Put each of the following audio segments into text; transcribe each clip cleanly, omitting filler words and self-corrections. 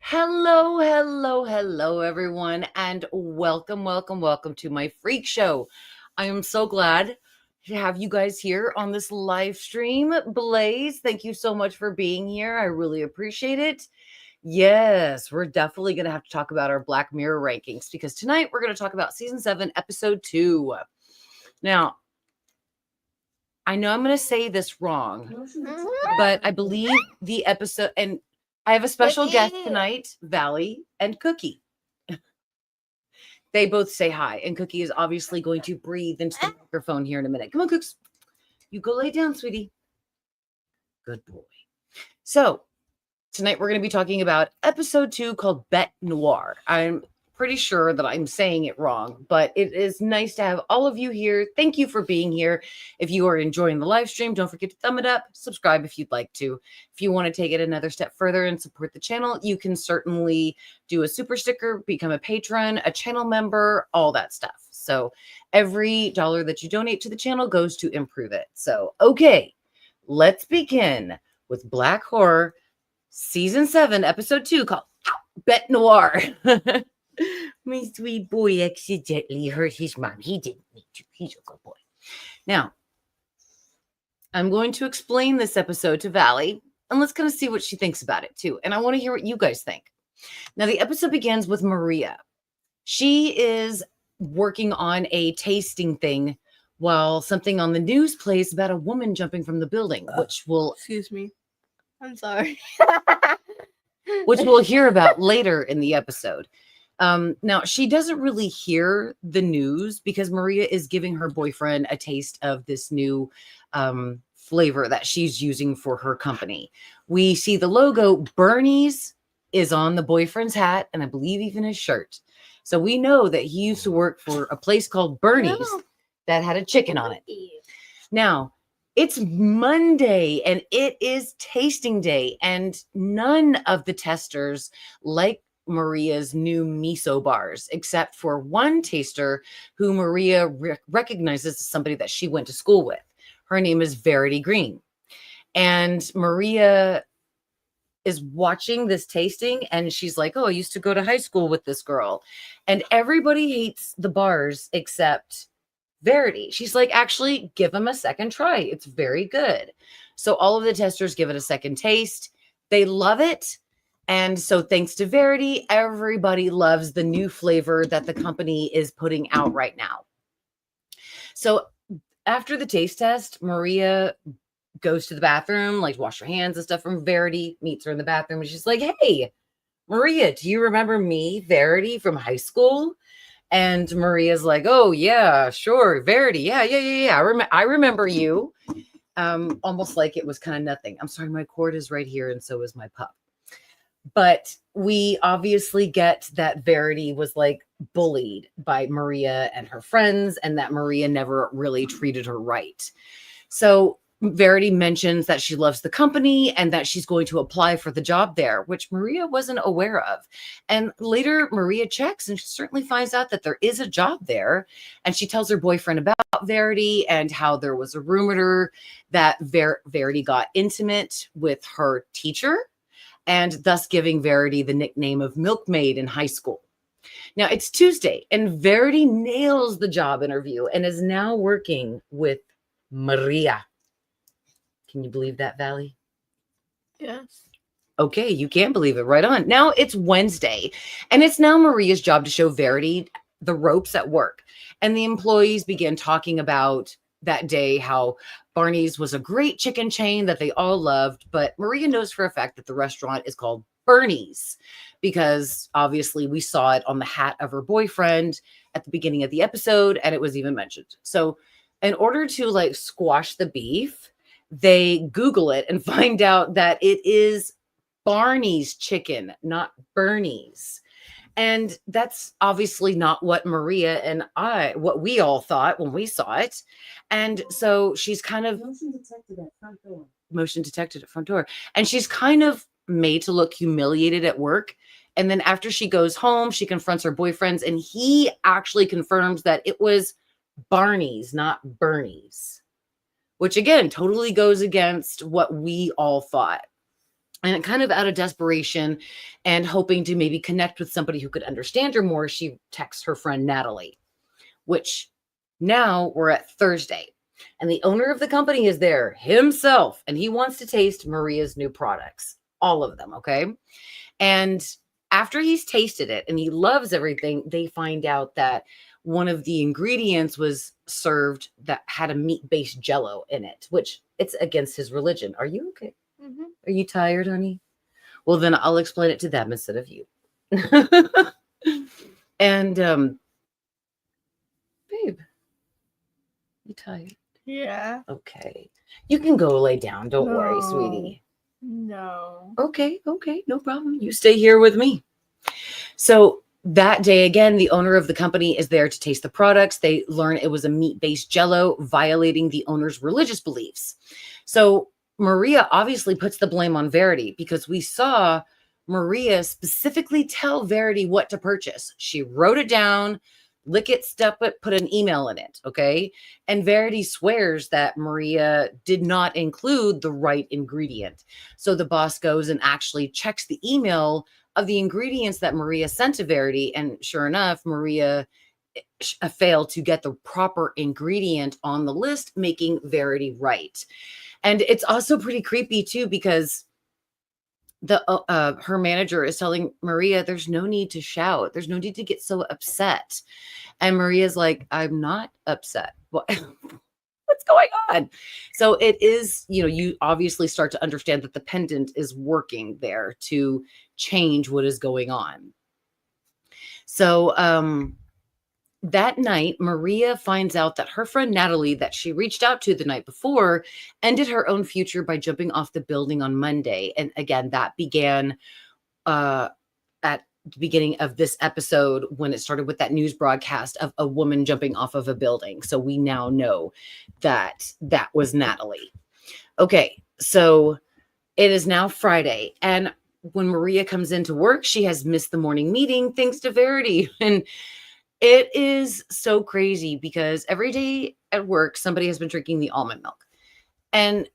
Hello, everyone, and welcome to my freak show. I am so glad to have you guys here on this live stream. Blaze, thank you so much for being here. I really appreciate it. Yes, we're definitely going to have to talk about our Black Mirror rankings because tonight we're going to talk about season 7, episode 2. Now, I know I'm going to say this wrong, but I believe the episode, and I have a special guest tonight, Valley and Cookie. They both say hi, and Cookie is obviously going to breathe into the microphone here in a minute. Come on, Cooks. You go lay down, sweetie. Good boy. So, tonight we're going to be talking about episode 2 called Bete Noir. I'm pretty sure that I'm saying it wrong, but it is nice to have all of you here. Thank you for being here. If you are enjoying the live stream, don't forget to thumb it up, subscribe if you'd like to. If you want to take it another step further and support the channel, you can certainly do a super sticker, become a patron, a channel member, all that stuff. So every dollar that you donate to the channel goes to improve it. So, okay, let's begin with Black Horror Season 7, Episode 2 called Bete Noir. My sweet boy accidentally hurt his mom. He didn't need to. He's a good boy. Now, I'm going to explain this episode to Valley, and let's kind of see what she thinks about it, too. And I want to hear what you guys think. Now, the episode begins with Maria. She is working on a tasting thing while something on the news plays about a woman jumping from the building, which will... Excuse me. I'm sorry. which we'll hear about later in the episode. Now, she doesn't really hear the news because Maria is giving her boyfriend a taste of this new flavor that she's using for her company. We see the logo Bernie's is on the boyfriend's hat, and I believe even his shirt. So we know that he used to work for a place called Bernie's that had a chicken on it. Now, it's Monday and it is tasting day, and none of the testers like Maria's new miso bars, except for one taster who Maria recognizes as somebody that she went to school with. Her name is Verity Green. And Maria is watching this tasting and she's like, oh, I used to go to high school with this girl. And everybody hates the bars except Verity. She's like, actually, give them a second try. It's very good. So all of the testers give it a second taste. They love it. And so thanks to Verity, everybody loves the new flavor that the company is putting out right now. So after the taste test, Maria goes to the bathroom, like wash her hands and stuff from Verity, meets her in the bathroom. And she's like, hey, Maria, do you remember me, Verity, from high school? And Maria's like, oh, yeah, sure. Verity. Yeah. I remember you. Almost like it was kind of nothing. I'm sorry, my cord is right here. And so is my pup. But we obviously get that Verity was like bullied by Maria and her friends, and that Maria never really treated her right. So Verity mentions that she loves the company and that she's going to apply for the job there, which Maria wasn't aware of. And later Maria checks and she certainly finds out that there is a job there. And she tells her boyfriend about Verity and how there was a rumor that Verity got intimate with her teacher, and thus giving Verity the nickname of Milkmaid in high school. Now, it's Tuesday, and Verity nails the job interview and is now working with Maria. Can you believe that, Valley? Yes. Okay, you can believe it. Right on. Now it's Wednesday, and it's now Maria's job to show Verity the ropes at work. And the employees begin talking about that day how Barney's was a great chicken chain that they all loved, but Maria knows for a fact that the restaurant is called Bernie's because obviously we saw it on the hat of her boyfriend at the beginning of the episode, and it was even mentioned. So in order to like squash the beef, they Google it and find out that it is Barney's chicken, not Bernie's. And that's obviously not what Maria and what we all thought when we saw it. And so she's kind of motion detected at front door. And she's kind of made to look humiliated at work. And then after she goes home, she confronts her boyfriends, and he actually confirms that it was Barney's, not Bernie's, which again, totally goes against what we all thought. And kind of out of desperation and hoping to maybe connect with somebody who could understand her more, she texts her friend Natalie, which now we're at Thursday. And the owner of the company is there himself, and he wants to taste Maria's new products, all of them. Okay. And after he's tasted it and he loves everything, they find out that one of the ingredients was served that had a meat-based jello in it, which it's against his religion. Are you okay? Mhm. Are you tired, honey? Well, then I'll explain it to them instead of you. And babe, you tired? Yeah. Okay. You can go lay down. Don't worry, No. sweetie. No. Okay, no problem. You stay here with me. So that day, again, the owner of the company is there to taste the products. They learn it was a meat-based jello, violating the owner's religious beliefs. So Maria obviously puts the blame on Verity because we saw Maria specifically tell Verity what to purchase. She wrote it down, lick it, step it, put an email in it. Okay. And Verity swears that Maria did not include the right ingredient. So the boss goes and actually checks the email of the ingredients that Maria sent to Verity. And sure enough, Maria failed to get the proper ingredient on the list, making Verity right. And it's also pretty creepy too, because the her manager is telling Maria, there's no need to shout. There's no need to get so upset. And Maria's like, I'm not upset. What? What's going on? So it is, you obviously start to understand that the pendant is working there to change what is going on. So that night, Maria finds out that her friend Natalie, that she reached out to the night before, ended her own future by jumping off the building on Monday. And again, that began at the beginning of this episode when it started with that news broadcast of a woman jumping off of a building. So we now know that that was Natalie. Okay, so it is now Friday, and when Maria comes into work, she has missed the morning meeting thanks to Verity. And it is so crazy because every day at work, somebody has been drinking the almond milk. And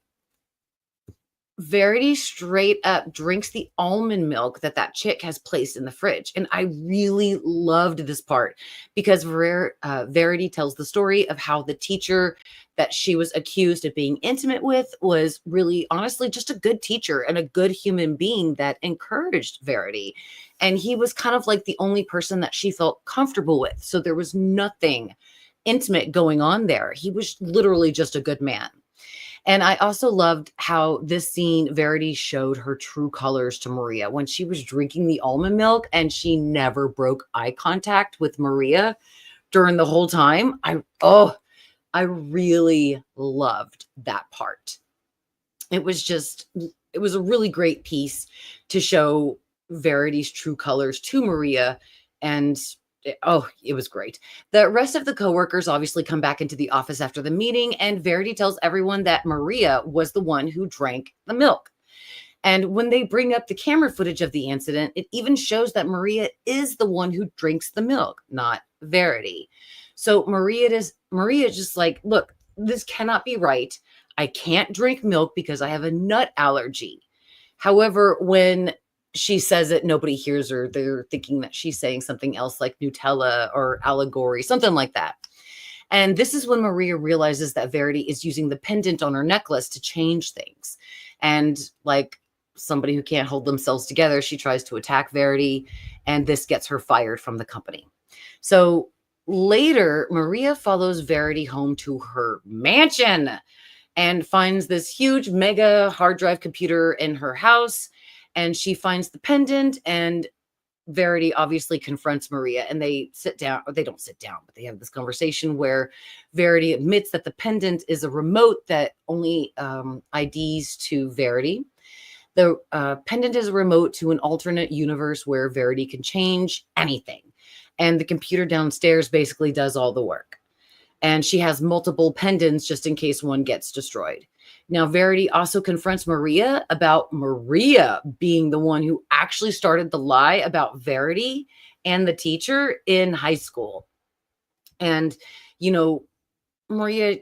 Verity straight up drinks the almond milk that chick has placed in the fridge. And I really loved this part because Verity tells the story of how the teacher that she was accused of being intimate with was really, honestly, just a good teacher and a good human being that encouraged Verity. And he was kind of like the only person that she felt comfortable with. So there was nothing intimate going on there. He was literally just a good man. And I also loved how this scene, Verity showed her true colors to Maria when she was drinking the almond milk, and she never broke eye contact with Maria during the whole time. I really loved that part. It was a really great piece to show Verity's true colors to Maria. And it was great. The rest of the coworkers obviously come back into the office after the meeting, and Verity tells everyone that Maria was the one who drank the milk. And when they bring up the camera footage of the incident, it even shows that Maria is the one who drinks the milk, not Verity. So Maria just like, look, this cannot be right. I can't drink milk because I have a nut allergy. However, when she says it, nobody hears her. They're thinking that she's saying something else like Nutella or allegory, something like that. And this is when Maria realizes that Verity is using the pendant on her necklace to change things. And like somebody who can't hold themselves together, she tries to attack Verity, and this gets her fired from the company. So later, Maria follows Verity home to her mansion and finds this huge mega hard drive computer in her house. And she finds the pendant, and Verity obviously confronts Maria, and they sit down, or they don't sit down, but they have this conversation where Verity admits that the pendant is a remote that only IDs to Verity. The pendant is a remote to an alternate universe where Verity can change anything. And the computer downstairs basically does all the work. And she has multiple pendants just in case one gets destroyed. Now, Verity also confronts Maria about Maria being the one who actually started the lie about Verity and the teacher in high school. And, Maria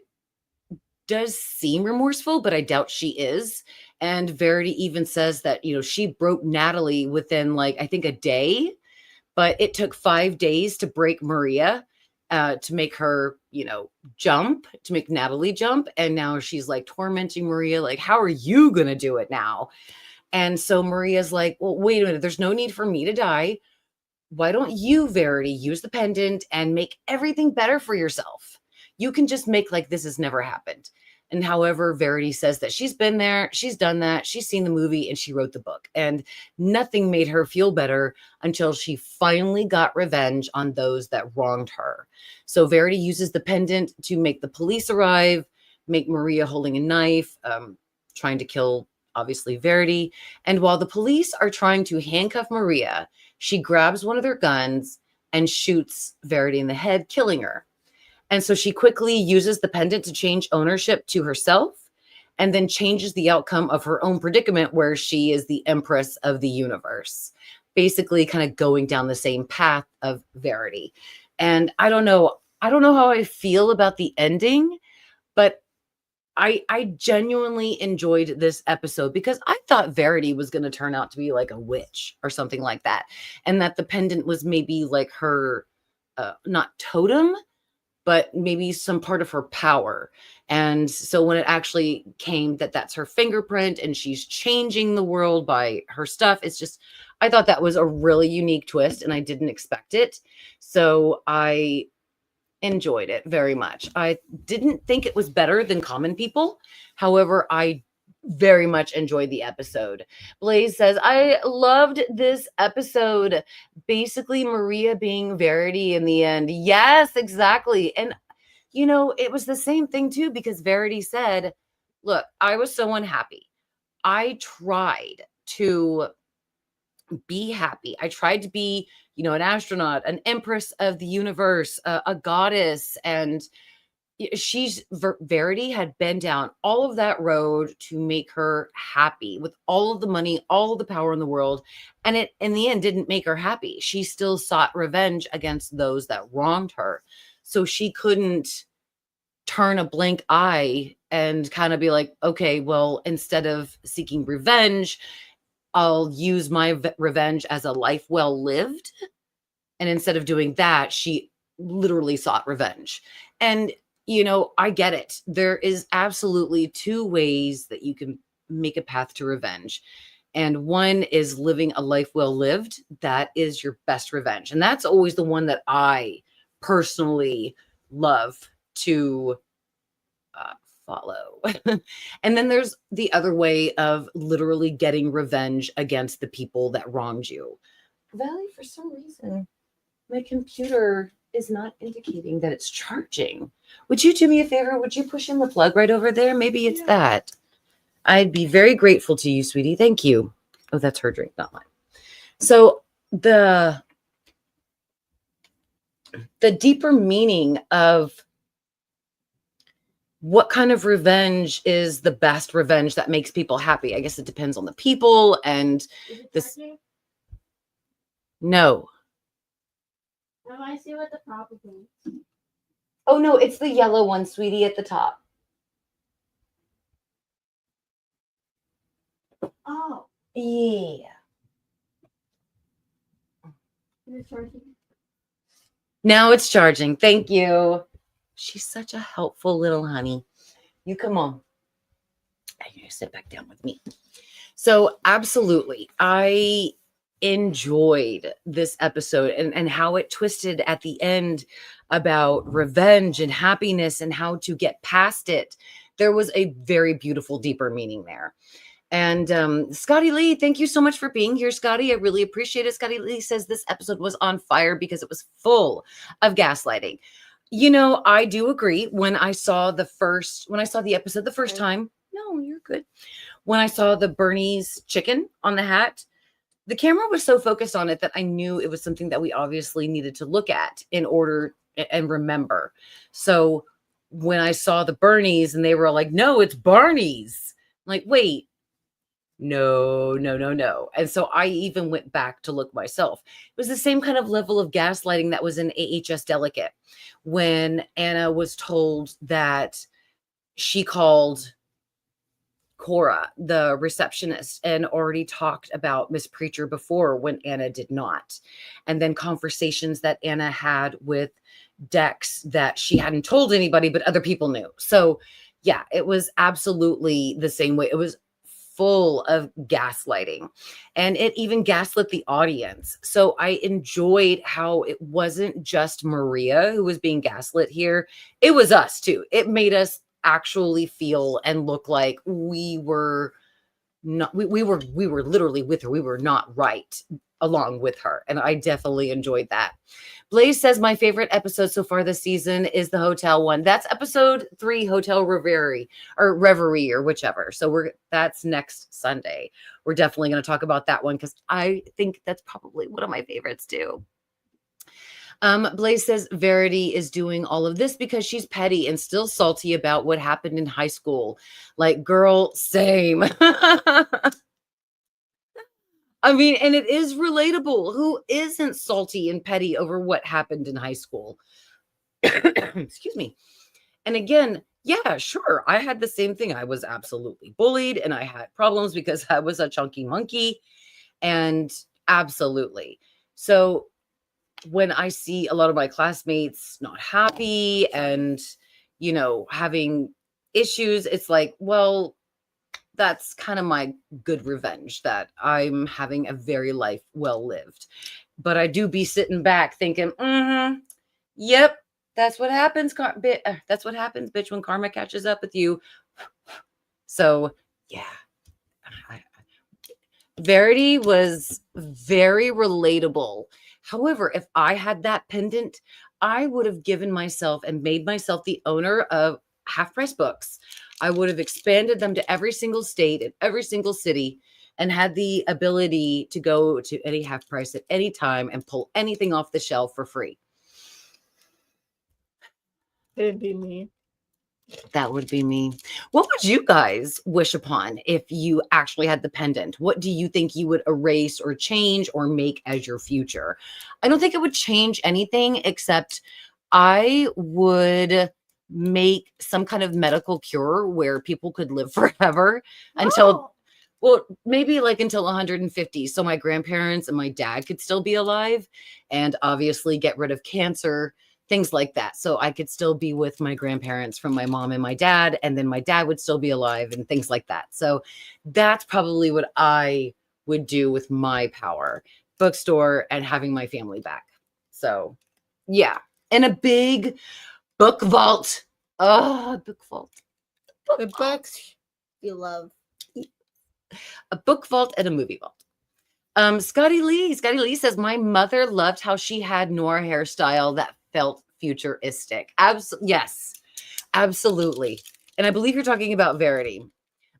does seem remorseful, but I doubt she is. And Verity even says that, she broke Natalie within like, I think a day, but it took 5 days to break Maria, to make her, jump, to make Natalie jump. And now she's like tormenting Maria. Like, how are you going to do it now? And so Maria's like, well, wait a minute. There's no need for me to die. Why don't you, Verity, use the pendant and make everything better for yourself? You can just make like this has never happened. And however, Verity says that she's been there, she's done that, she's seen the movie, and she wrote the book. And nothing made her feel better until she finally got revenge on those that wronged her. So Verity uses the pendant to make the police arrive, make Maria holding a knife, trying to kill, obviously, Verity. And while the police are trying to handcuff Maria, she grabs one of their guns and shoots Verity in the head, killing her. And so she quickly uses the pendant to change ownership to herself, and then changes the outcome of her own predicament where she is the empress of the universe, basically kind of going down the same path of Verity. And I don't know how I feel about the ending, but I genuinely enjoyed this episode because I thought Verity was going to turn out to be like a witch or something like that. And that the pendant was maybe like her, not totem, but maybe some part of her power. And so when it actually came that that's her fingerprint and she's changing the world by her stuff, it's just, I thought that was a really unique twist and I didn't expect it. So I enjoyed it very much. I didn't think it was better than Common People. However, I very much enjoyed the episode. Blaze says, I loved this episode. Basically, Maria being Verity in the end. Yes, exactly. And, it was the same thing too, because Verity said, look, I was so unhappy. I tried to be happy. I tried to be, an astronaut, an empress of the universe, a goddess. And Verity had been down all of that road to make her happy with all of the money, all of the power in the world. And it, in the end, didn't make her happy. She still sought revenge against those that wronged her. So she couldn't turn a blank eye and kind of be like, okay, well, instead of seeking revenge, I'll use my revenge as a life well lived. And instead of doing that, she literally sought revenge. And, I get it. There is absolutely two ways that you can make a path to revenge. And one is living a life well lived. That is your best revenge. And that's always the one that I personally love to follow. And then there's the other way of literally getting revenge against the people that wronged you. Valley, for some reason, my computer is not indicating that it's charging. Would you do me a favor? Would you push in the plug right over there? Maybe it's that. I'd be very grateful to you, sweetie. Thank you. Oh, that's her drink, not mine. So the deeper meaning of what kind of revenge is the best revenge that makes people happy? I guess it depends on the people and this. No. No, I see what the problem is. Oh, no, it's the yellow one, sweetie, at the top. Oh. Yeah. Is it charging? Now it's charging. Thank you. She's such a helpful little honey. You come on. You sit back down with me. So absolutely. I enjoyed this episode and how it twisted at the end about revenge and happiness and how to get past it. There was a very beautiful, deeper meaning there. And Scotty Lee, thank you so much for being here, Scotty. I really appreciate it. Scotty Lee says this episode was on fire because it was full of gaslighting. I do agree. When I saw the episode the first time, no, you're good. When I saw the Bernie's chicken on the hat, the camera was so focused on it that I knew it was something that we obviously needed to look at in order and remember. So when I saw the Bernie's and they were like, no, it's Barney's. I'm like, wait, no. And so I even went back to look myself. It was the same kind of level of gaslighting that was in AHS Delicate when Anna was told that she called Cora, the receptionist, and already talked about Miss Preacher before when Anna did not. And then conversations that Anna had with Dex that she hadn't told anybody, but other people knew. So, yeah, it was absolutely the same way. It was full of gaslighting, and it even gaslit the audience. So I enjoyed how it wasn't just Maria who was being gaslit here. It was us too. It made us actually feel and look like we were not we were literally with her. We were not right along with her, and I definitely enjoyed that. Blaze says my favorite episode so far this season is the hotel one. That's episode 3, Hotel Reverie or whichever. So that's next Sunday. We're definitely going to talk about that one because I think that's probably one of my favorites too. Blaze says Verity is doing all of this because she's petty and still salty about what happened in high school. Like, girl, same. I mean, and it is relatable. Who isn't salty and petty over what happened in high school? Excuse me. And again, yeah, sure. I had the same thing. I was absolutely bullied and I had problems because I was a chunky monkey. And absolutely. So when I see a lot of my classmates not happy and, having issues, it's like, well, that's kind of my good revenge that I'm having a very life well lived. But I do be sitting back thinking, yep, that's what happens. That's what happens, bitch, when karma catches up with you. So, yeah. Verity was very relatable. However, if I had that pendant, I would have given myself and made myself the owner of Half Price Books. I would have expanded them to every single state and every single city and had the ability to go to any Half Price at any time and pull anything off the shelf for free. It'd be me. That would be me. What would you guys wish upon if you actually had the pendant? What do you think you would erase or change or make as your future? I don't think it would change anything except I would make some kind of medical cure where people could live forever until, well, maybe like until 150. So my grandparents and my dad could still be alive, and obviously get rid of cancer, things like that. So I could still be with my grandparents from my mom and my dad, and then my dad would still be alive and things like that. So that's probably what I would do with my power: bookstore and having my family back. So yeah. And a big book vault. Oh, book vault. The books you love. A book vault and a movie vault. Scotty Lee says, my mother loved how she had Noir hairstyle that felt futuristic. Yes, absolutely. And I believe you're talking about Verity.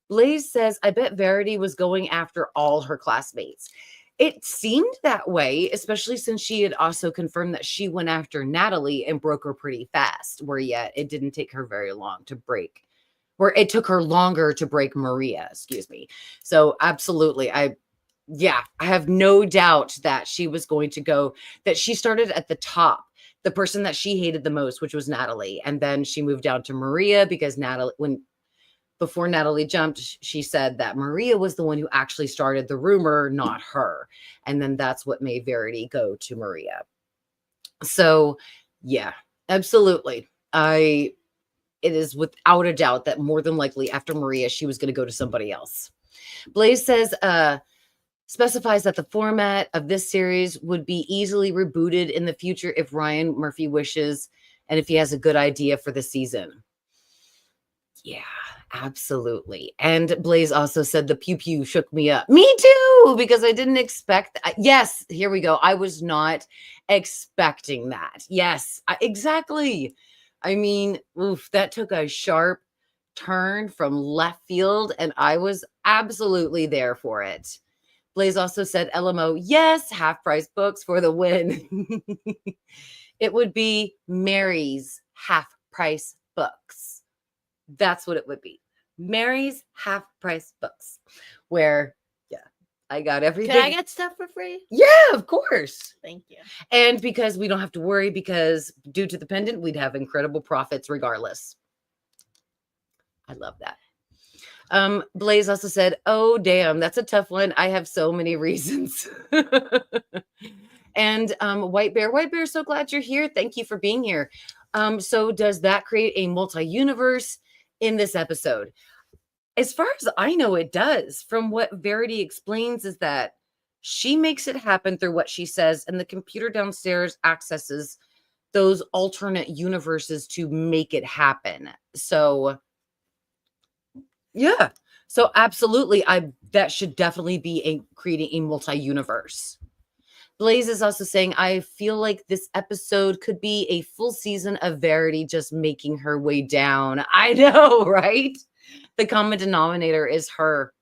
Blaze says, I bet Verity was going after all her classmates. It seemed that way, especially since she had also confirmed that she went after Natalie and broke her pretty fast, where yet it didn't take her very long to break, where it took her longer to break Maria, excuse me. So absolutely. I have no doubt that she was going to go, that she started at the top, the person that she hated the most, which was Natalie. And then she moved down to Maria because before Natalie jumped, she said that Maria was the one who actually started the rumor, not her. And then that's what made Verity go to Maria. So yeah, absolutely. It is without a doubt that more than likely after Maria, she was going to go to somebody else. Blaze says, specifies that the format of this series would be easily rebooted in the future if Ryan Murphy wishes and if he has a good idea for the season. Yeah, absolutely. And Blaze also said the pew pew shook me up. Me too, because I didn't expect that. Yes, here we go. I was not expecting that. Yes, exactly. I mean, that took a sharp turn from left field, and I was absolutely there for it. Blaze also said, LMO, yes, Half Price Books for the win. It would be Mary's Half Price Books. That's what it would be. Mary's Half Price Books, where, I got everything. Can I get stuff for free? Yeah, of course. Thank you. And because we don't have to worry, because due to the pendant, we'd have incredible profits regardless. I love that. Blaze also said, "Oh damn, that's a tough one. I have so many reasons." And White Bear, so glad you're here. Thank you for being here. So does that create a multi-universe in this episode? As far as I know, it does. From what Verity explains, is that she makes it happen through what she says, and the computer downstairs accesses those alternate universes to make it happen. So yeah. So absolutely, that should definitely be a creating a multi-universe. Blaze is also saying, I feel like this episode could be a full season of Verity just making her way down. I know, right? The common denominator is her.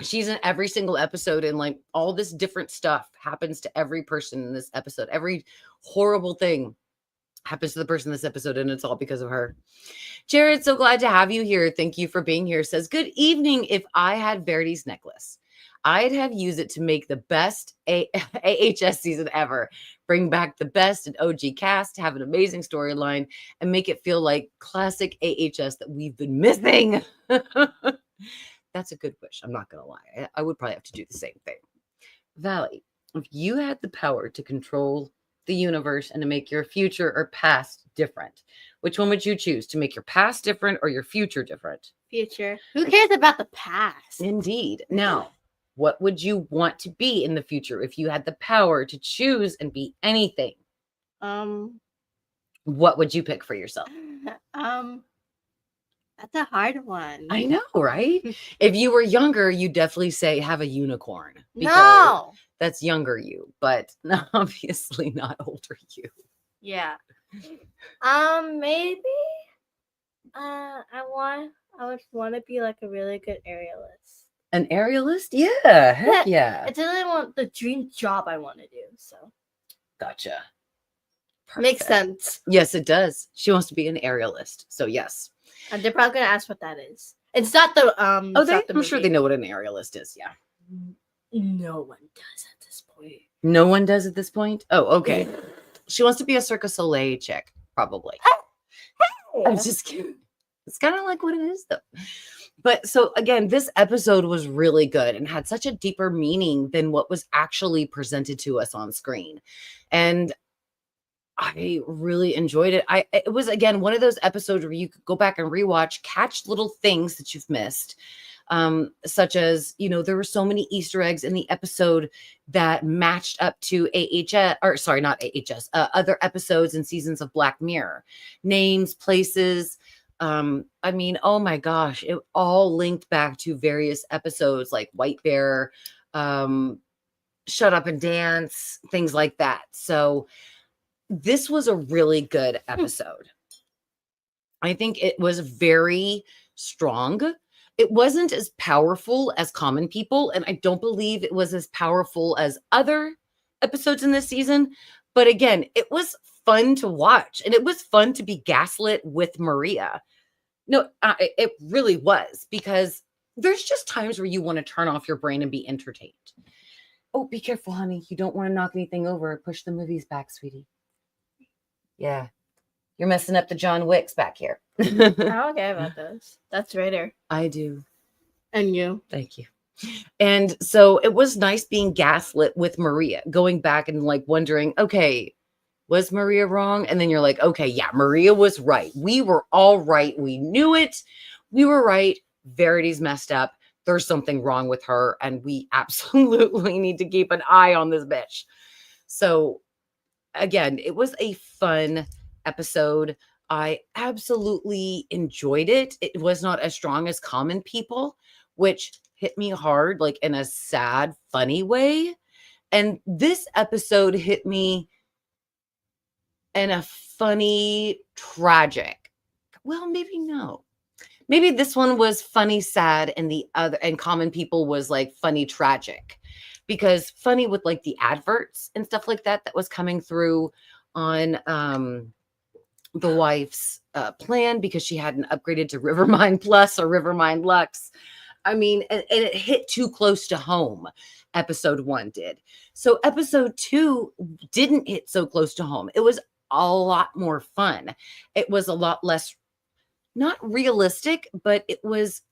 She's in every single episode, and like all this different stuff happens to every person in this episode. Every horrible thing happens to the person in this episode, and it's all because of her. Jared, so glad to have you here. Thank you for being here. Says, good evening. If I had Verity's necklace, I'd have used it to make the best AHS season ever. Bring back the best and OG cast, have an amazing storyline, and make it feel like classic AHS that we've been missing. That's a good wish. I'm not going to lie. I would probably have to do the same thing. Valley, if you had the power to control the universe and to make your future or past different, which one would you choose? To make your past different or your future different? Future. Who cares about the past? Indeed. Now, what would you want to be in the future if you had the power to choose and be anything? What would you pick for yourself? That's a hard one. I know, right? If you were younger, you definitely say have a unicorn. No. That's younger you, but obviously not older you. Yeah. Maybe. I would want to be like a really good aerialist. An aerialist? Yeah, heck yeah. It's really the dream job I want to do. So. Gotcha. Perfect. Makes sense. Yes, it does. She wants to be an aerialist. So yes. And they're probably gonna ask what that is. It's not the I'm sure they know what an aerialist is. Yeah. No one does at this point. No one does at this point. Oh, okay. She wants to be a Cirque du Soleil chick, probably. Hey. I'm just kidding. It's kind of like what it is, though. But so again, this episode was really good and had such a deeper meaning than what was actually presented to us on screen, and I really enjoyed it. It was, again, one of those episodes where you could go back and rewatch, catch little things that you've missed, such as, there were so many Easter eggs in the episode that matched up to other episodes and seasons of Black Mirror. Names, places. Oh my gosh, it all linked back to various episodes like White Bear, Shut Up and Dance, things like that. So this was a really good episode. I think it was very strong. It wasn't as powerful as Common People, and I don't believe it was as powerful as other episodes in this season. But again, it was fun to watch, and it was fun to be gaslit with Maria. No, it really was, because there's just times where you want to turn off your brain and be entertained. Oh, be careful, honey. You don't want to knock anything over. Push the movies back, sweetie. Yeah. You're messing up the John Wicks back here. I don't care about those. That's Raider. I do. And you. Thank you. And so it was nice being gaslit with Maria, going back and like wondering, okay, was Maria wrong? And then you're like, okay, yeah, Maria was right. We were all right. We knew it. We were right. Verity's messed up. There's something wrong with her, and we absolutely need to keep an eye on this bitch. So again, it was a fun episode. I absolutely enjoyed it. It was not as strong as Common People, which hit me hard, like in a sad, funny way. And this episode hit me in a funny, tragic. Well, maybe no. Maybe this one was funny, sad, and Common People was like funny, tragic. Because funny with like the adverts and stuff like that was coming through on the wife's plan, because she hadn't upgraded to Rivermind Plus or Rivermind Lux. And it hit too close to home. Episode 1 did. So episode 2 didn't hit so close to home. It was a lot more fun. It was a lot less not realistic, but it was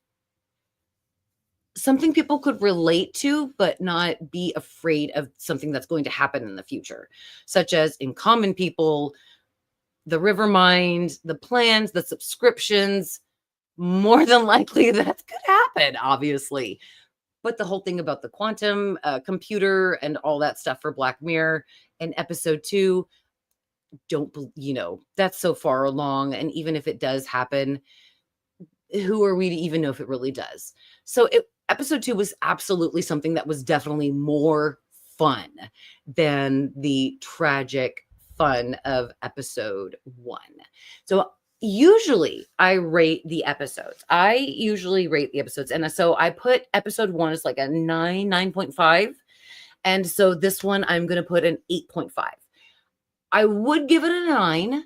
something people could relate to, but not be afraid of something that's going to happen in the future, such as in Common People, the River Mind, the plans, the subscriptions. More than likely that could happen, obviously. But the whole thing about the quantum computer and all that stuff for Black Mirror in episode 2, that's so far along. And even if it does happen, who are we to even know if it really does? So episode 2 was absolutely something that was definitely more fun than the tragic fun of episode 1. So usually I rate the episodes. And so I put episode 1 as like a 9.5. And so this one I'm going to put an 8.5. I would give it a 9,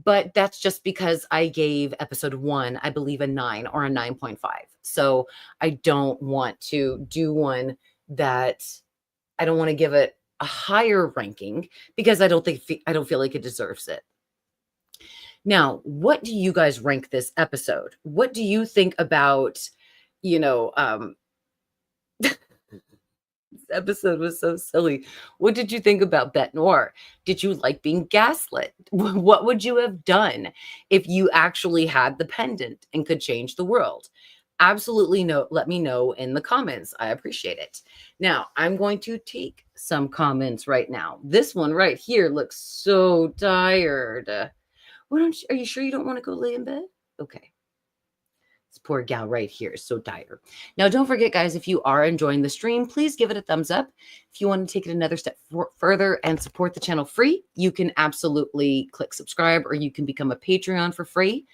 but that's just because I gave episode 1, I believe, a 9 or a 9.5. So I don't want to do one that I don't want to give it a higher ranking because I don't feel like it deserves it. Now, what do you guys rank this episode? What do you think about, this episode was so silly. What did you think about Bete Noir? Did you like being gaslit? What would you have done if you actually had the pendant and could change the world? Absolutely let me know in the comments. I appreciate it. Now, I'm going to take some comments right now. This one right here looks so tired. Are you sure you don't want to go lay in bed? Okay. This poor gal right here is so tired. Now, don't forget, guys, if you are enjoying the stream, please give it a thumbs up. If you want to take it another step further and support the channel free, you can absolutely click subscribe, or you can become a Patreon for free.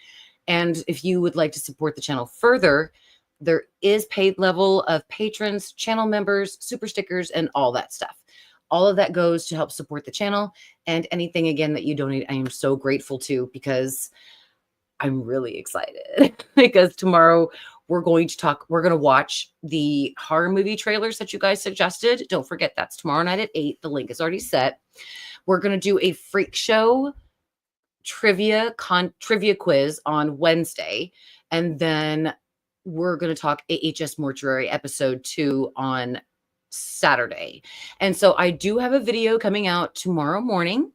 And if you would like to support the channel further, there is paid level of patrons, channel members, super stickers, and all that stuff. All of that goes to help support the channel, and anything, again, that you donate, I am so grateful to, because I'm really excited because tomorrow we're going to watch the horror movie trailers that you guys suggested. Don't forget, that's tomorrow night at 8. The link is already set. We're going to do a freak show trivia quiz on Wednesday. And then we're going to talk AHS Mortuary episode 2 on Saturday. And so I do have a video coming out tomorrow morning.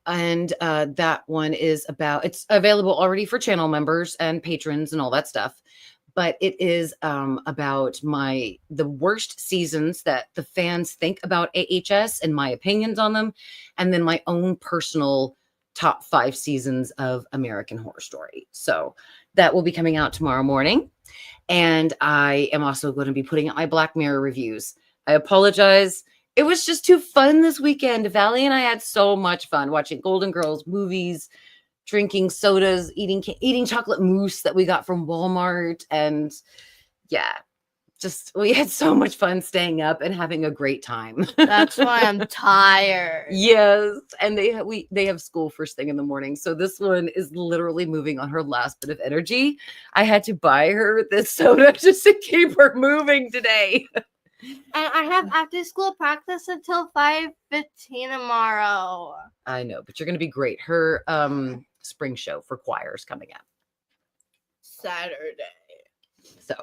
And that one is it's available already for channel members and patrons and all that stuff. But it is about the worst seasons that the fans think about AHS and my opinions on them. And then my own personal top 5 seasons of American Horror Story. So that will be coming out tomorrow morning. And I am also going to be putting out my Black Mirror reviews. I apologize. It was just too fun this weekend. Valley and I had so much fun watching Golden Girls movies, drinking sodas, eating chocolate mousse that we got from Walmart. And yeah, we had so much fun staying up and having a great time. That's why I'm tired. Yes. And they have school first thing in the morning. So this one is literally moving on her last bit of energy. I had to buy her this soda just to keep her moving today. And I have after school practice until 5:15 tomorrow. I know, but you're going to be great. Her spring show for choir is coming up Saturday. So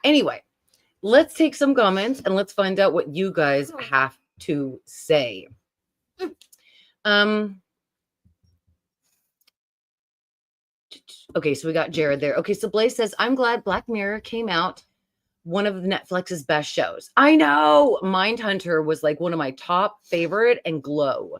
anyway, let's take some comments and let's find out what you guys have to say. Okay, so we got Jared there. Okay, so Blaze says, I'm glad Black Mirror came out. One of Netflix's best shows. I know. Mindhunter was like one of my top favorite, and Glow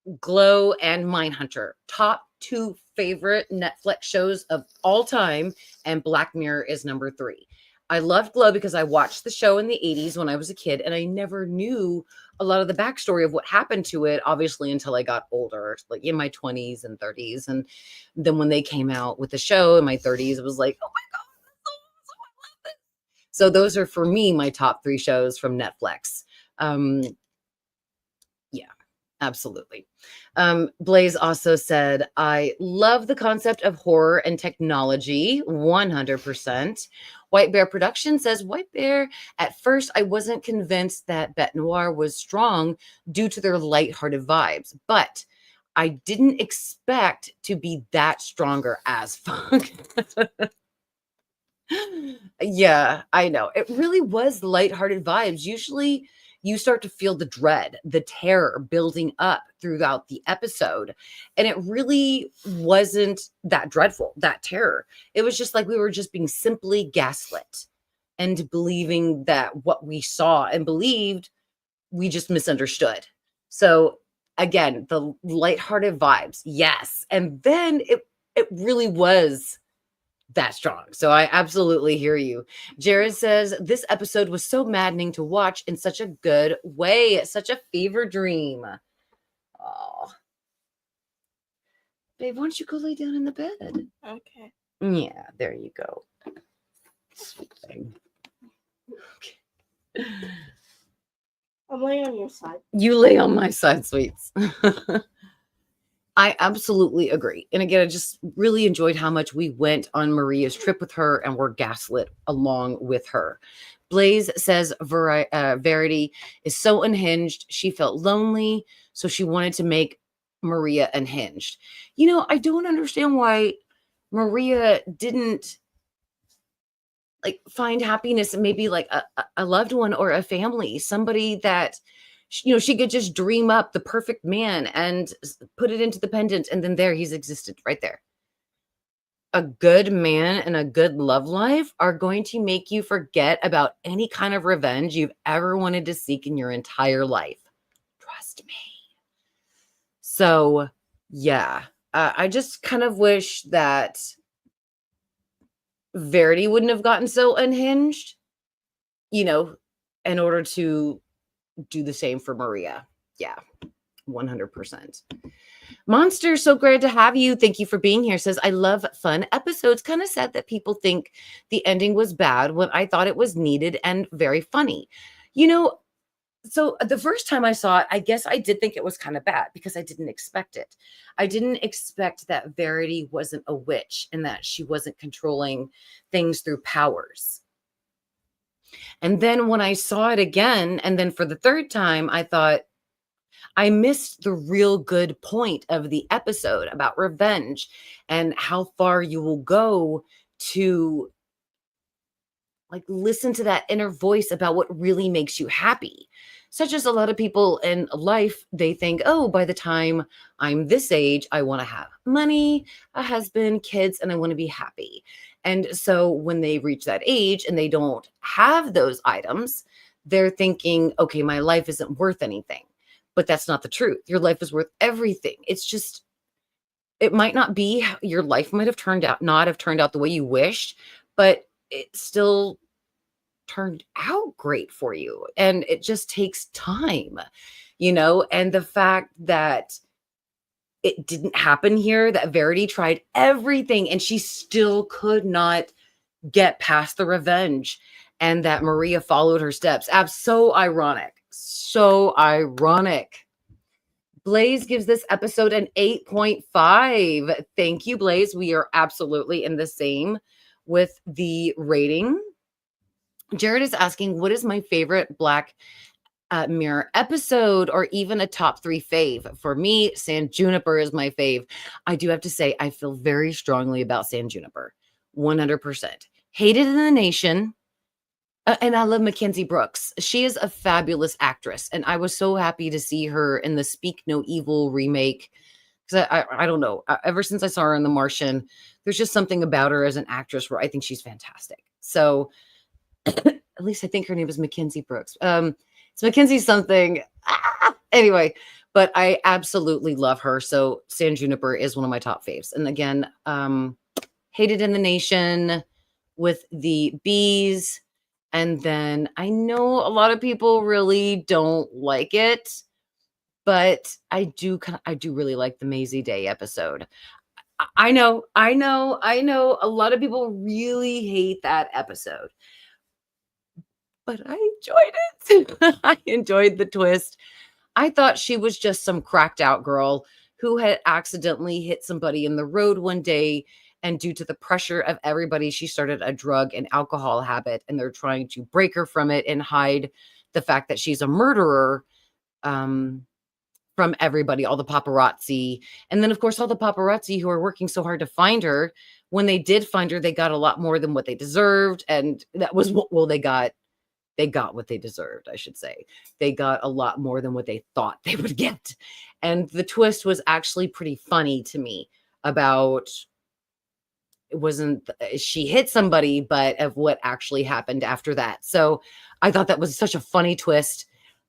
and Mindhunter, top 2 favorite Netflix shows of all time, and Black Mirror is number 3. I loved Glow because I watched the show in the 80s when I was a kid, and I never knew a lot of the backstory of what happened to it, obviously, until I got older, like in my 20s and 30s. And then when they came out with the show in my 30s, it was like, oh my God. So those are, for me, my top 3 shows from Netflix. Yeah, absolutely. Blaze also said, I love the concept of horror and technology, 100%. White Bear Production says, White Bear, at first, I wasn't convinced that Bete Noir was strong due to their lighthearted vibes, but I didn't expect to be that stronger as fuck. Yeah, I know. It really was lighthearted vibes. Usually you start to feel the dread, the terror building up throughout the episode. And it really wasn't that dreadful, that terror. It was just like we were just being simply gaslit and believing that what we saw and believed, we just misunderstood. So again, the lighthearted vibes, yes. And then it really was that strong. So I absolutely hear you. Jared says this episode was so maddening to watch in such a good way. Such a fever dream. Oh, babe, why don't you go lay down in the bed? Okay. Yeah, there you go. Sweet thing. Okay. I'm laying on your side. You lay on my side, sweets. I absolutely agree. And again, I just really enjoyed how much we went on Maria's trip with her and were gaslit along with her. Blaze says Verity is so unhinged. She felt lonely, so she wanted to make Maria unhinged. You know, I don't understand why Maria didn't like find happiness in maybe like a loved one or a family, somebody that she could just dream up the perfect man and put it into the pendant, and then there he's existed right there. A good man and a good love life are going to make you forget about any kind of revenge you've ever wanted to seek in your entire life. Trust me. So, yeah, I just kind of wish that Verity wouldn't have gotten so unhinged, in order to do the same for Maria. Yeah, 100%. Monster, so great to have you. Thank you for being here. Says, I love fun episodes. Kind of sad that people think the ending was bad when I thought it was needed and very funny. So the first time I saw it, I guess I did think it was kind of bad because I didn't expect it. I didn't expect that Verity wasn't a witch and that she wasn't controlling things through powers. And then when I saw it again, and then for the third time, I thought, I missed the real good point of the episode about revenge and how far you will go to listen to that inner voice about what really makes you happy. Such as a lot of people in life, they think, oh, by the time I'm this age, I want to have money, a husband, kids, and I want to be happy. And so when they reach that age and they don't have those items, they're thinking, okay, my life isn't worth anything. But that's not the truth. Your life is worth everything. It's just, it might not be, your life might have not have turned out the way you wished, but it still turned out great for you. And it just takes time, and the fact that it didn't happen here, that Verity tried everything and she still could not get past the revenge, and that Maria followed her steps. So ironic. So ironic. Blaze gives this episode an 8.5. Thank you, Blaze. We are absolutely in the same with the rating. Jared is asking, what is my favorite Black Mirror episode, or even a top 3 fave? For me, San Juniper is my fave. I do have to say, I feel very strongly about San Juniper. 100%. Hated in the Nation. And I love Mackenzie Brooks. She is a fabulous actress. And I was so happy to see her in the Speak No Evil remake. Because I don't know. Ever since I saw her in The Martian, there's just something about her as an actress where I think she's fantastic. So at least I think her name is Mackenzie Brooks. It's Mackenzie something. Anyway, but I absolutely love her. So San Juniper is one of my top faves. And again, Hated in the Nation with the bees. And then I know a lot of people really don't like it, but I do really like the Maisie Day episode. I know. A lot of people really hate that episode, but I enjoyed it. I enjoyed the twist. I thought she was just some cracked out girl who had accidentally hit somebody in the road one day. And due to the pressure of everybody, she started a drug and alcohol habit, and they're trying to break her from it and hide the fact that she's a murderer. from everybody, all the paparazzi. And then, of course, all the paparazzi who are working so hard to find her. When they did find her, they got a lot more than what they deserved. And that was what, well, they got what they deserved, I should say. They got a lot more than what they thought they would get. And the twist was actually pretty funny to me about it wasn't she hit somebody, but of what actually happened after that. So I thought that was such a funny twist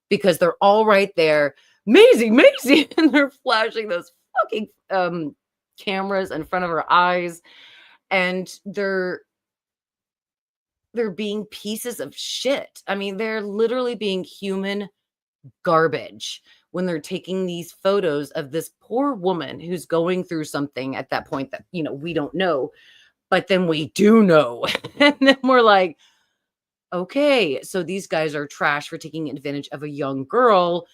because they're all right there. Maisie, Maisie, and they're flashing those fucking cameras in front of her eyes, and they're being pieces of shit. I mean, they're literally being human garbage when they're taking these photos of this poor woman who's going through something at that point that, we don't know, but then we do know. And then we're like, okay, so these guys are trash for taking advantage of a young girl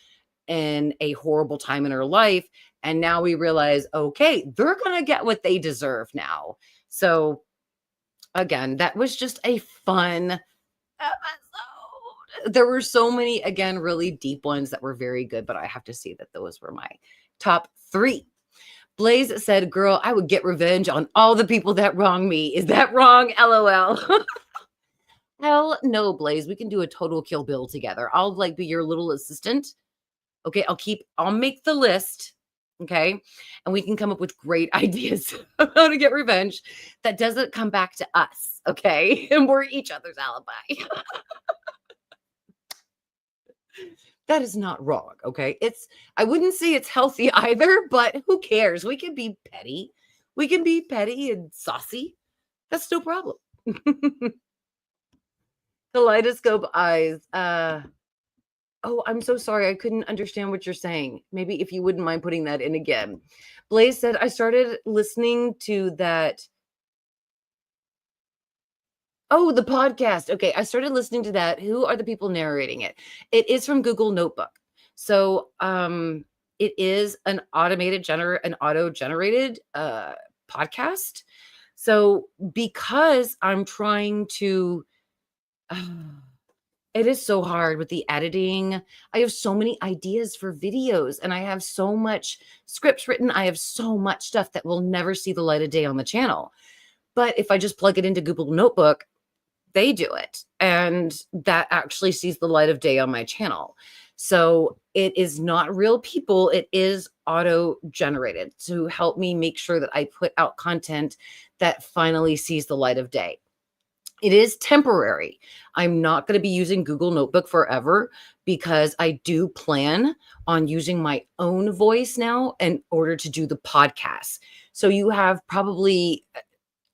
in a horrible time in her life. And now we realize, okay, they're going to get what they deserve now. So again, that was just a fun episode. There were so many, again, really deep ones that were very good, but I have to say that those were my top 3. Blaze said, girl, I would get revenge on all the people that wronged me. Is that wrong? LOL. Hell no, Blaze. We can do a total Kill Bill together. I'll be your little assistant. Okay, I'll make the list. Okay, and we can come up with great ideas of how to get revenge that doesn't come back to us. Okay, and we're each other's alibi. That is not wrong. Okay, I wouldn't say it's healthy either, but who cares? We can be petty. We can be petty and saucy. That's no problem. Kaleidoscope eyes. Oh, I'm so sorry. I couldn't understand what you're saying. Maybe if you wouldn't mind putting that in again. Blaze said, I started listening to that. Oh, the podcast. Okay, I started listening to that. Who are the people narrating it? It is from Google Notebook. So it is an auto-generated podcast. So because I'm trying to it is so hard with the editing. I have so many ideas for videos and I have so much scripts written. I have so much stuff that will never see the light of day on the channel. But if I just plug it into Google Notebook, they do it. And that actually sees the light of day on my channel. So it is not real people. It is auto-generated to help me make sure that I put out content that finally sees the light of day. It is temporary. I'm not going to be using Google Notebook forever because I do plan on using my own voice now in order to do the podcast. So you have probably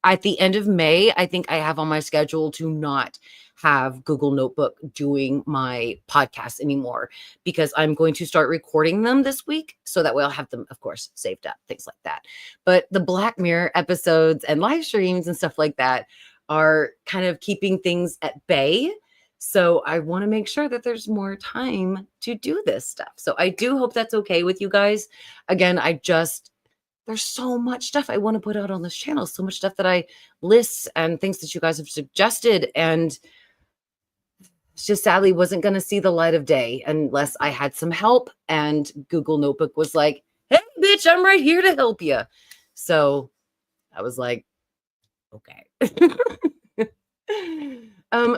at the end of May, I think I have on my schedule to not have Google Notebook doing my podcast anymore because I'm going to start recording them this week. So that way I'll have them, of course, saved up, things like that. But the Black Mirror episodes and live streams and stuff like that are kind of keeping things at bay. So I want to make sure that there's more time to do this stuff. So I do hope that's okay with you guys. Again, there's so much stuff I want to put out on this channel, so much stuff that I list and things that you guys have suggested. And it's just sadly wasn't going to see the light of day unless I had some help. And Google Notebook was like, hey, bitch, I'm right here to help you. So I was like, okay.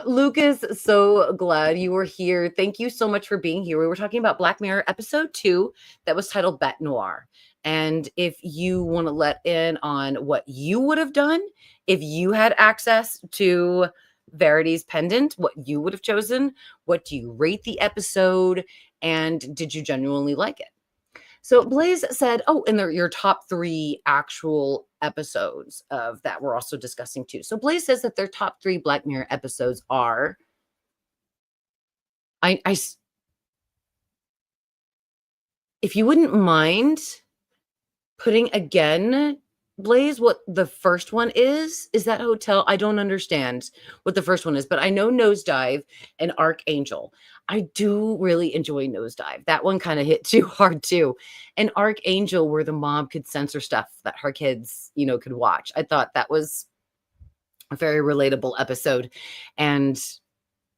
Lucas, so glad you were here. Thank you so much for being here. We were talking about Black Mirror episode 2 that was titled Bete Noir. And if you want to let in on what you would have done if you had access to Verity's pendant, what you would have chosen, what do you rate the episode, and did you genuinely like it? So Blaze said, oh, and they're your top 3 actual episodes of that we're also discussing too. So Blaze says that their top 3 Black Mirror episodes are, if you wouldn't mind putting again, Blaze, what the first one is that hotel? I don't understand what the first one is, but I know Nosedive and Archangel. I do really enjoy Nosedive. That one kind of hit too hard too. And Archangel, where the mom could censor stuff that her kids, could watch. I thought that was a very relatable episode. And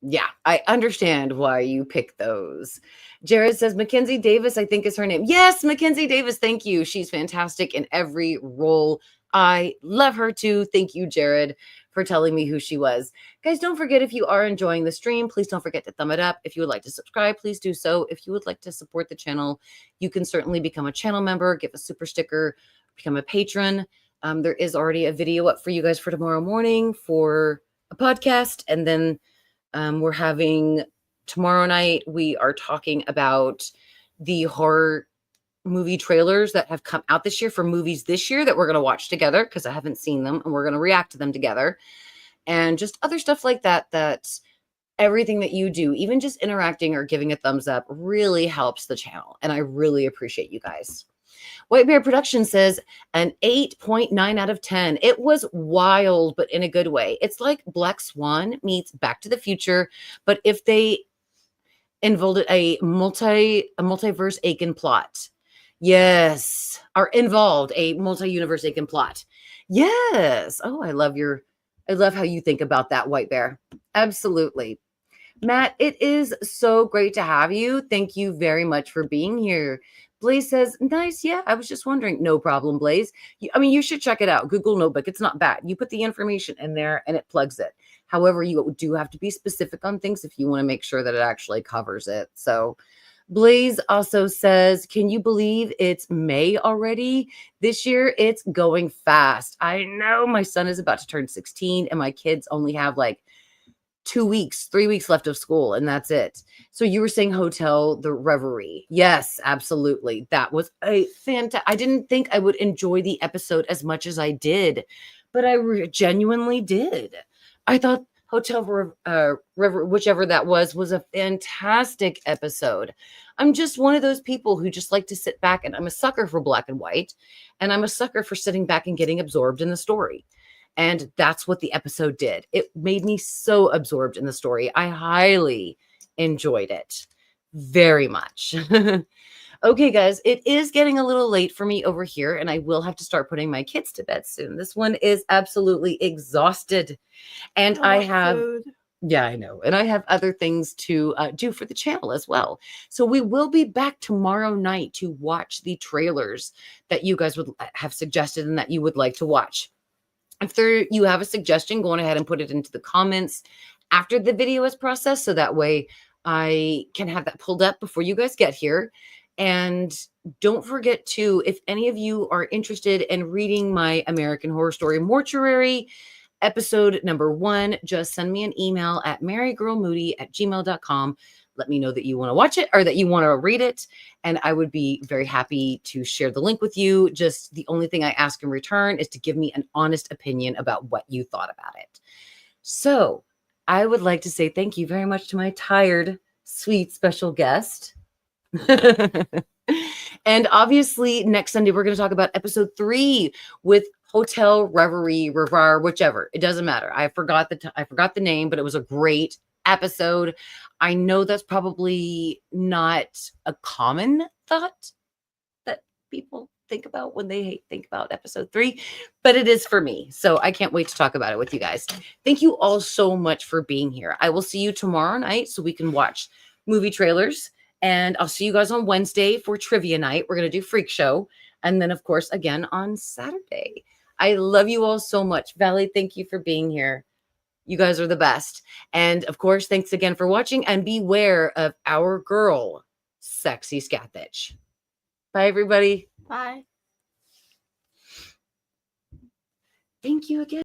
Yeah, I understand why you pick those. Jared says Mackenzie Davis, I think is her name. Yes, Mackenzie Davis. Thank you. She's fantastic in every role. I love her too. Thank you, Jared, for telling me who she was. Guys, don't forget if you are enjoying the stream, please don't forget to thumb it up. If you would like to subscribe, please do so. If you would like to support the channel, you can certainly become a channel member, give a super sticker, become a patron. There is already a video up for you guys for tomorrow morning for a podcast, and then we're having tomorrow night, we are talking about the horror movie trailers that have come out this year for movies this year that we're going to watch together because I haven't seen them, and we're going to react to them together. And just other stuff like that, that everything that you do, even just interacting or giving a thumbs up, really helps the channel. And I really appreciate you guys. White Bear Production says an 8.9 out of 10. It was wild, but in a good way. It's like Black Swan meets Back to the Future, but if they involved a multiverse Aiken plot. Yes, are involved a multi-universe Aiken plot. Yes. Oh, I love how you think about that, White Bear. Absolutely. Matt, it is so great to have you. Thank you very much for being here. Blaze says, nice. Yeah, I was just wondering. No problem, Blaze. You should check it out. Google Notebook. It's not bad. You put the information in there and it plugs it. However, you do have to be specific on things if you want to make sure that it actually covers it. So Blaze also says, can you believe it's May already? This year, it's going fast. I know my son is about to turn 16 and my kids only have like 2 weeks, 3 weeks left of school, and that's it. So you were saying Hotel the Reverie. Yes, absolutely. That was a fantastic. I didn't think I would enjoy the episode as much as I did, but I genuinely did. I thought River, whichever that was a fantastic episode. I'm just one of those people who just like to sit back, and I'm a sucker for black and white, and I'm a sucker for sitting back and getting absorbed in the story. And that's what the episode did. It made me so absorbed in the story. I highly enjoyed it very much. Okay, guys, it is getting a little late for me over here, and I will have to start putting my kids to bed soon. This one is absolutely exhausted. And I have, food. yeah, I know. And I have other things to do for the channel as well. So we will be back tomorrow night to watch the trailers that you guys would have suggested and that you would like to watch. If you have a suggestion, go on ahead and put it into the comments after the video is processed. So that way I can have that pulled up before you guys get here. And don't forget to, if any of you are interested in reading my American Horror Story Mortuary episode number 1, just send me an email at marygirlmoody@gmail.com. Let me know that you want to watch it or that you want to read it. And I would be very happy to share the link with you. Just the only thing I ask in return is to give me an honest opinion about what you thought about it. So I would like to say thank you very much to my tired, sweet, special guest. And obviously next Sunday, we're going to talk about episode 3 with Hotel Reverie, whichever. It doesn't matter. I forgot the name, but it was a great episode. I know that's probably not a common thought that people think about when they think about episode 3, but it is for me. So I can't wait to talk about it with you guys. Thank you all so much for being here. I will see you tomorrow night so we can watch movie trailers. And I'll see you guys on Wednesday for trivia night. We're going to do Freak Show. And then, of course, again on Saturday. I love you all so much. Valley, thank you for being here. You guys are the best. And, of course, thanks again for watching. And beware of our girl, Sexy Scatfitch. Bye, everybody. Bye. Thank you again.